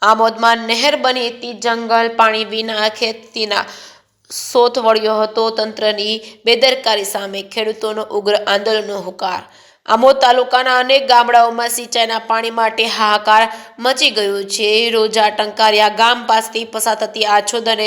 આમોદમાં નહેર બની હતી જંગલ પાણી વિના ખેતીના સોથ વળ્યો હતો। તંત્રની બેદરકારી સામે ખેડૂતોનો ઉગ્ર આંદોલનનો હુંકાર। આમોદ તાલુકાના અનેક ગામડાઓમાં સિંચાઈના પાણી માટે હાહાકાર મચી ગયો છે। રોજા ટંકારિયા ગામ પાસેથી પસાર થતી આછોદ અને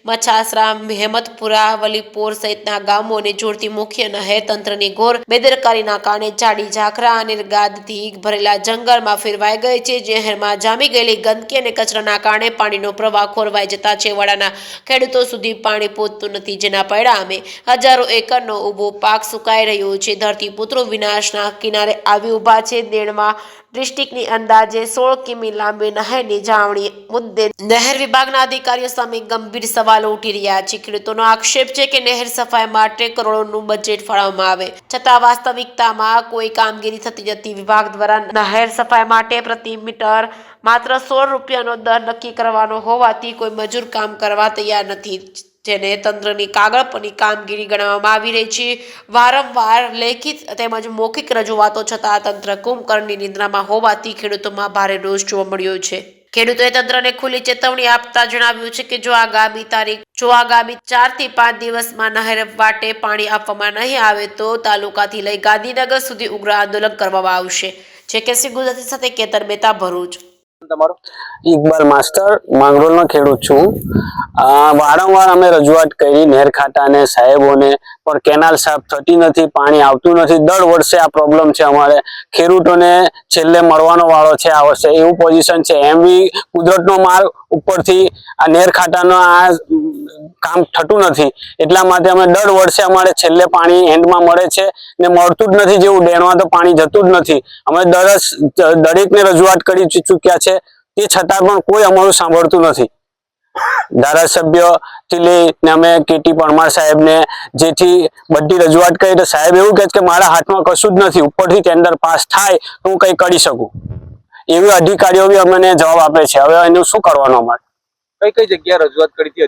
મછાસરા હેમતપુરા વલીપોર સહિતના ગામોને જોડતી મુખ્ય નહેર તંત્રની ઘોર બેદરકારીના કારણે ચાડી ઝાખરા અને ગાદથી ભરેલા જંગલમાં ફેરવાઈ ગઈ છે। નહેરમાં જામી ગયેલી ગંદકી અને કચરાના કારણે પાણીનો પ્રવાહ ખોરવાઈ જતા છેવાડાના ખેડૂતો સુધી પાણી પહોંચતું નથી, જેના પરિણામે હજારો એકરનો ઊભો પાક સુકાઈ રહ્યો છે। ધરતીપુત્રો વિનાશના કિનારે આવી ઉભા છે। દેણમાં ડિસ્ટ્રિક્ટની અંદાજે 16 કિમી લાંબી નહેરની જાળવણી મુદ્દે નહેર વિભાગના અધિકારીઓ સામે ગંભીર સવાલો ઉઠી રહ્યા છે। ખેડૂતોનો આક્ષેપ છે કે નહેર સફાઈ માટે કરોડોનું બજેટ ફાળવવામાં આવે છતાં વાસ્તવિકતામાં કોઈ કામગીરી થતી નથી। વિભાગ દ્વારા નહેર સફાઈ માટે પ્રતિ મીટર માત્ર 16 રૂપિયાનો દર નક્કી કરવાનો હોવાથી કોઈ મજૂર કામ કરવા તૈયાર નથી, જેને તંત્રની કાગળ પરની કામગીરી ગણવામાં આવી રહી છે। વારંવાર લેખિત તેમજ મૌખિક રજૂઆતો છતાં તંત્ર કુંભકર્ણની નિંદ્રામાં હોવાથી ખેડૂતોમાં ભારે રોષ જોવા મળ્યો છે। ખેડૂતોએ તંત્રને ખુલ્લી ચેતવણી આપતા જણાવ્યું છે કે જો આગામી 4 થી 5 દિવસમાં નહેર વાટે પાણી આપવામાં નહીં આવે તો તાલુકાથી લઈ ગાંધીનગર સુધી ઉગ્ર આંદોલન કરવામાં આવશે। જે ગુજરાતી સાથે કેતન મહેતા, ભરૂચ। ઇકબાલ માસ્ટર માંગરોળનો ખેડૂત છું। વારંવાર અમે રજૂઆત કરી નહેર ખાતાને સાહેબોને, પણ કેનાલ સાફ થતી નથી, પાણી આવતું નથી। દર વર્ષે આ પ્રોબ્લેમ છે। અમારે ખેડૂતોને છેલ્લે મળવાનો વાળો છે આ વર્ષે, એવું પોઝિશન છે। એમ બી કુદરતનો માલ ઉપરથી આ નહેર ખાતાનો આ કામ થતું નથી, એટલા માટે અમે દર વર્ષે અમારે છેલ્લે પાણી એન્ડમાં મળે છે ને મળતું જ નથી। જેવું ડેણમાં તો પાણી જતું જ નથી। અમે દરેકને રજૂઆત કરી ચૂક્યા છે, તે છતાં પણ કોઈ અમારું સાંભળતું નથી। ધારાસભ્યથી લઈને અમે કેટી પરમાર સાહેબને જેથી બધી રજૂઆત કરી તો સાહેબ એવું કહે કે મારા હાથમાં કશું જ નથી, ઉપરથી ટેન્ડર પાસ થાય તો હું કંઈ કરી શકું, એવી અધિકારીઓ બી અમને જવાબ આપે છે। હવે એનું શું કરવાનું અમારે? કઈ જગ્યાએ રજૂઆત કરી હતી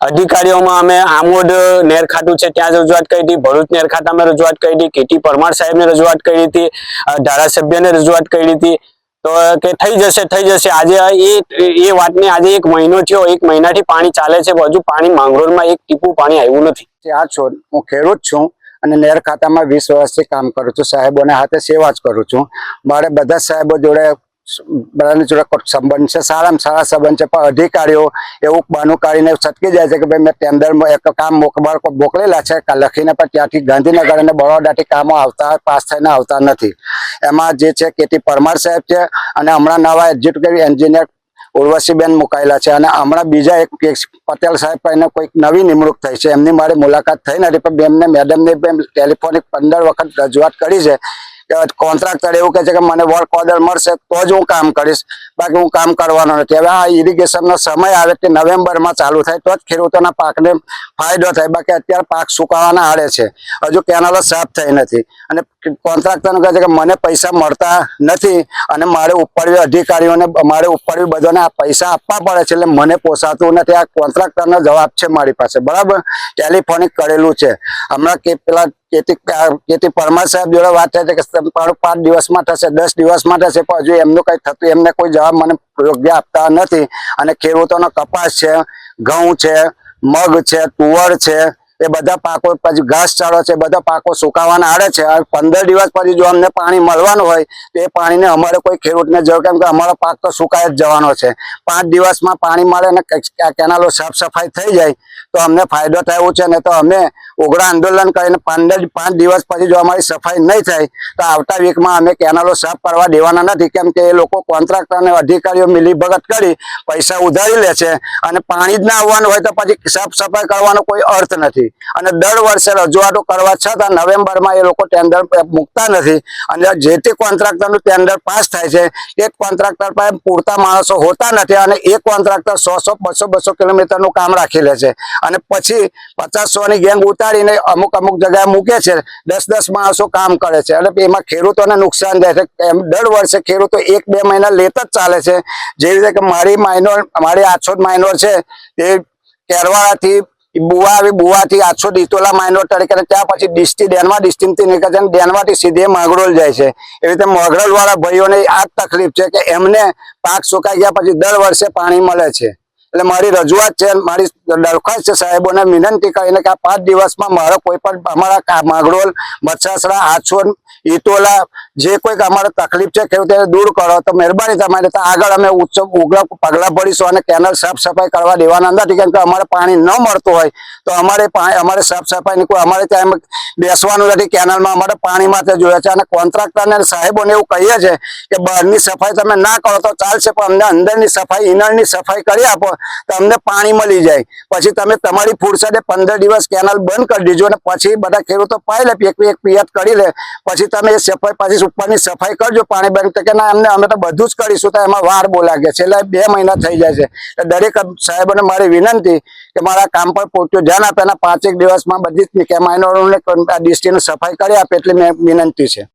અધિકારીઓમાં? અમે આમોદ નહેર ખાતું છે ત્યાં રજૂઆત કરી હતી, ભરૂચ નહેર ખાતામાં રજૂઆત કરી હતી, કેટી પરમાર સાહેબને રજૂઆત કરી હતી, ધારાસભ્યને રજૂઆત કરી હતી, તો કે થઈ જશે। આજે એ વાતને આજે 1 મહિનો થયો, 1 મહિનાથી પાણી ચાલે છે, હજુ પાણી માંગરોળમાં એક ટીપું પાણી આવ્યું નથી। આ છો હું ખેડૂત છું અને નહેર ખાતામાં 20 વર્ષથી કામ કરું છું। સાહેબોને હાથે સેવા જ કરું છું। મારે બધા સાહેબો જોડે બધાની જોડે સંબંધ છે, સારામાં સારા સંબંધ છે, પણ અધિકારીઓ એવું બહાનું કાઢીને છટકી જાય છે કે ભાઈ મેં ટેન્ડરમાં એક કામ મોકલેલા છે લખીને, પણ ત્યાંથી ગાંધીનગર અને બરોડાથી કામો પાસ થઈને આવતા નથી। એમાં જે છે કેટી પરમાર સાહેબ છે અને હમણાં નવા એક્ઝિક્યુટિવ એન્જિનિયર ઉર્વશીબેન મુકાયેલા છે, અને હમણાં બીજા એક પટેલ સાહેબ એને કોઈક નવી નિમણૂક થઈ છે, એમની મારી મુલાકાત થઈ નથી, પણ એમને મેડમને ટેલિફોનિક 15 વખત રજૂઆત કરી છે। કોન્ટ્રાક્ટર એવું કહે છે કે મને વર્ક ઓર્ડર મળશે તો જ હું કામ કરીશ, બાકી હું કામ કરવાનો નથી। હવે આ ઇરિગેશનનો સમય આવે કે નવેમ્બરમાં ચાલુ થાય તો જ ખેડૂતોના પાકને ફાયદો થાય, બાકી અત્યારે પાક સુકાવાના આડે છે, હજુ કેનાલો સાફ થઈ નથી। અને કોન્ટ્રાક્ટરનું કહે છે કે મને પૈસા મળતા નથી અને મારે ઉપરવી અધિકારીઓને મારે ઉપરવી બધાને આ પૈસા આપવા પડે છે, એટલે મને પોસાતું નથી। આ કોન્ટ્રાક્ટરનો જવાબ છે મારી પાસે, બરાબર, ટેલિફોનિક કરેલું છે। હમણાં કે પેલા કેટી પરમાર સાહેબ જોડે વાત થાય છે કે 5 દિવસમાં થશે, 10 દિવસમાં થશે, પણ હજુ એમનું કંઈ થતું, એમને કોઈ જવાબ મને યોગ્ય આપતા નથી। અને ખેડૂતોનો કપાસ છે, ઘઉં છે, મગ છે, તુવર છે, એ બધા પાકો, પછી ઘાસચારો છે, બધા પાકો સુકાવાના આડે છે। 15 દિવસ પછી જો અમને પાણી મળવાનું હોય તો એ પાણીને અમારે કોઈ ખેડૂતને જરૂર, કેમ કે અમારો પાક તો સુકાઈ જ જવાનો છે। 5 દિવસમાં પાણી મળે ને કેનાલો સાફ સફાઈ થઈ જાય તો અમને ફાયદો થાય એવું છે, ને તો અમે ઉગ્ર આંદોલન કરીને 5 દિવસ પછી જો અમારી સફાઈ નહીં થાય તો આવતા વીકમાં અમે કેનાલો સાફ કરવા દેવાના નથી, કેમ કે એ લોકો કોન્ટ્રાક્ટર અને અધિકારીઓ મિલીભગત કરી પૈસા ઉધારી લે છે, અને પાણી જ ના આવવાનું હોય તો પછી સાફ સફાઈ કરવાનો કોઈ અર્થ નથી। અને દર વર્ષે રજૂઆતો કરવા છતાં નવેમ્બરમાં એ લોકો ટેન્ડર મૂકતા નથી, અને જે તે કોન્ટ્રાક્ટરનું ટેન્ડર પાસ થાય છે એ કોન્ટ્રાક્ટર પાસે પૂરતા માણસો હોતા નથી, અને એક કોન્ટ્રાક્ટર 100-200 કિલોમીટરનું કામ રાખી લે છે, અને પછી 50-100ની ગેંગ ઉતારીને અમુક જગ્યાએ મૂકે છે, 10 માણસો કામ કરે છે, અને એમાં ખેડૂતોને નુકસાન થાય છે। એમ દર વર્ષે ખેડૂતો 1-2 મહિના લેત જ ચાલે છે। જેવી રીતે કે મારી આછોદ માઇનોર છે, તે કેરવાળાથી બુવા આવી બુવાથી 800 ડીટોલા માઇનોર તરીકે અને ત્યાં પછી ડિસ્ટી ડેનમાં ડિસ્ટીમથી નીકળે છે અને ડેનમાંથી સીધે માંગરોળ જાય છે. એવી રીતે માંગરોળ વાળા ભાઈઓને આ જ તકલીફ છે કે એમને પાક સુકાઈ ગયા પછી દર વર્ષે પાણી મળે છે. એટલે મારી રજૂઆત છે, મારી દરખાસ્ત છે સાહેબોને વિનંતી કરીને કે આ 5 દિવસમાં મારો કોઈ પણ અમારા માંગરોળ, બચાસરા, આછોડ, ઈટોલા જે કોઈ અમારે તકલીફ છે ખેડૂતોને દૂર કરો તો મહેરબાની તમારી તો આગળ અમે ઉગ્ર પગલાં ભરીશું અને કેનાલ સાફ સફાઈ કરવા દેવાના નથી. કેમ કે અમારે પાણી ન મળતું હોય તો અમારે સાફ સફાઈની કોઈ અમારે ત્યાં બેસવાનું નથી. કેનાલમાં અમારે પાણી માટે જોઈએ છે અને કોન્ટ્રાક્ટરને સાહેબોને એવું કહીએ છે કે બહારની સફાઈ તમે ના કરો તો ચાલશે, પણ અમને અંદરની સફાઈ, ઇનળની સફાઈ કરી આપો તો અમને પાણી મળી જાય. પછી તમે તમારી ફુરસદે 15 દિવસ કેનાલ બંધ કરી દીજો અને પછી બધા ખેડૂતો પાઈ લે, એક પિયત કરી લે, પછી તમે એ સફાઈ પાછી ઉપરની સફાઈ કરજો પાણી બંધ. કે ના અમે તો બધું જ કરીશું તો એમાં વાર બોલાગે છે. એટલે 2 મહિના થઈ જાય છે. દરેક સાહેબોને મારી વિનંતી કે મારા કામ પર પૂરતું ધ્યાન આપે અને 5 દિવસમાં બધી જ માઇનોરોને ડિસ્ટ્રીક્ટની સફાઈ કરી આપે એટલી મેં વિનંતી છે.